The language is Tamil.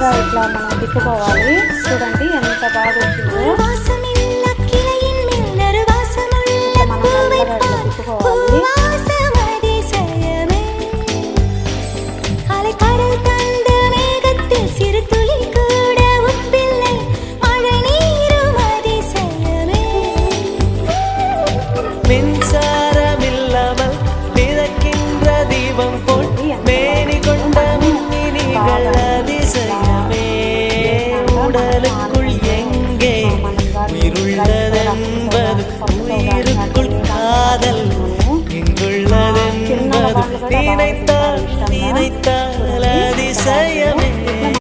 మెల్లగా ఇట్లా మనం తిప్పుకోవాలి. చూడండి ఎంత బాగా వచ్చిందో. మనం మెల్లగా ఇట్లా తిప్పుకోవాలి. மின்சாரமில்லாமல் மிதக்கின்ற தீபம் போல் மேனி கொண்ட மின்மினிகள் அதிசயமே. உடலுக்குள் எங்கே உயிருள்ளதென்பது, உயிருக்குள் காதல் எங்குள்ளதென்பது நினைத்தால் நினைத்தால் அதிசயம்.